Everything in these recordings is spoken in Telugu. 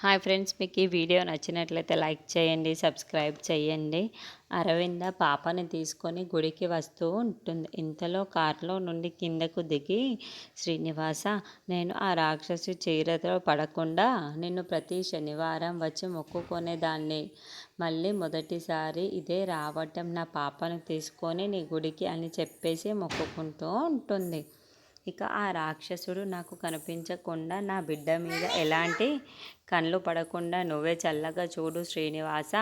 హాయ్ ఫ్రెండ్స్, మీకు ఈ వీడియో నచ్చినట్లయితే లైక్ చేయండి, సబ్స్క్రైబ్ చేయండి. అరవింద పాపని తీసుకొని గుడికి వస్తూ ఉంటుంది. ఇంతలో కారులో నుండి కిందకు దిగి, శ్రీనివాస, నేను ఆ రాక్షసి చీరతో పడకుండా నిన్ను ప్రతి శనివారం వచ్చి మొక్కుకునేదాన్ని. మళ్ళీ మొదటిసారి ఇదే రావటం, నా పాపను తీసుకొని నీ గుడికి అని చెప్పేసి మొక్కుకుంటూ ఉంటుంది. ఇక ఆ రాక్షసుడు, నాకు కనిపించకుండా నా బిడ్డ మీద ఎలాంటి కళ్ళు పడకుండా నువ్వే చల్లగా చూడు శ్రీనివాస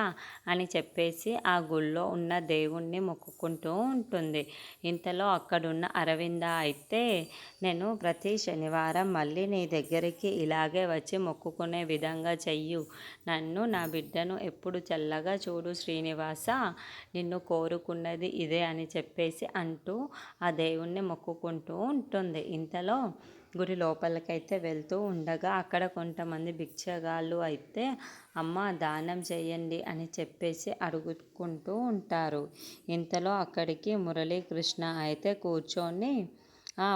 అని చెప్పేసి ఆ గుళ్ళో ఉన్న దేవుణ్ణి మొక్కుకుంటూ ఉంటుంది. ఇంతలో అక్కడున్న అరవింద అయితే, నేను ప్రతి శనివారం మళ్ళీ నీ దగ్గరికి ఇలాగే వచ్చి మొక్కుకునే విధంగా చెయ్యు. నన్ను, నా బిడ్డను ఎప్పుడు చల్లగా చూడు శ్రీనివాస, నిన్ను కోరుకున్నది ఇదే అని చెప్పేసి అంటూ ఆ దేవుణ్ణి మొక్కుకుంటూ ఉంటుంది. ఇంతలో గుడి లోపలికైతే వెళ్తూ ఉండగా అక్కడ కొంతమంది భిక్షగాళ్ళు అయితే, అమ్మ దానం చేయండి అని చెప్పేసి అడుగుకుంటూ ఉంటారు. ఇంతలో అక్కడికి మురళీకృష్ణ అయితే కూర్చొని,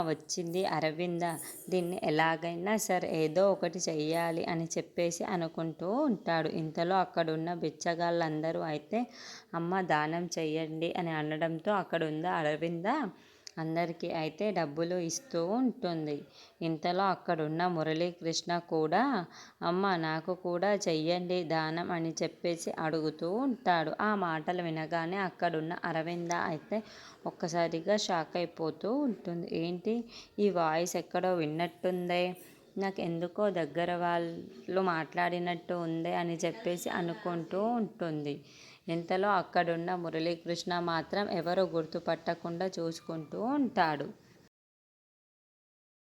వచ్చింది అరవింద, దీన్ని ఎలాగైనా సరే ఏదో ఒకటి చెయ్యాలి అని చెప్పేసి అనుకుంటూ ఉంటాడు. ఇంతలో అక్కడున్న బిచ్చగాళ్ళందరూ అయితే, అమ్మ దానం చెయ్యండి అని అనడంతో అక్కడున్న అరవింద అందరికీ అయితే డబ్బులు ఇస్తూ ఉంటుంది. ఇంతలో అక్కడున్న మురళీకృష్ణ కూడా, అమ్మ నాకు కూడా చెయ్యండి దానం అని చెప్పేసి అడుగుతూ ఉంటాడు. ఆ మాటలు వినగానే అక్కడున్న అరవింద అయితే ఒక్కసారిగా షాక్ అయిపోతూ ఉంటుంది. ఏంటి, ఈ వాయిస్ ఎక్కడో విన్నట్టుందే, నాకు ఎందుకో దగ్గర వాళ్ళు మాట్లాడినట్టు ఉందే అని చెప్పేసి అనుకుంటూ ఉంటుంది. ఇంతలో అక్కడున్న మురళీకృష్ణ మాత్రం ఎవరో గుర్తుపట్టకుండా చూసుకుంటూ ఉంటాడు.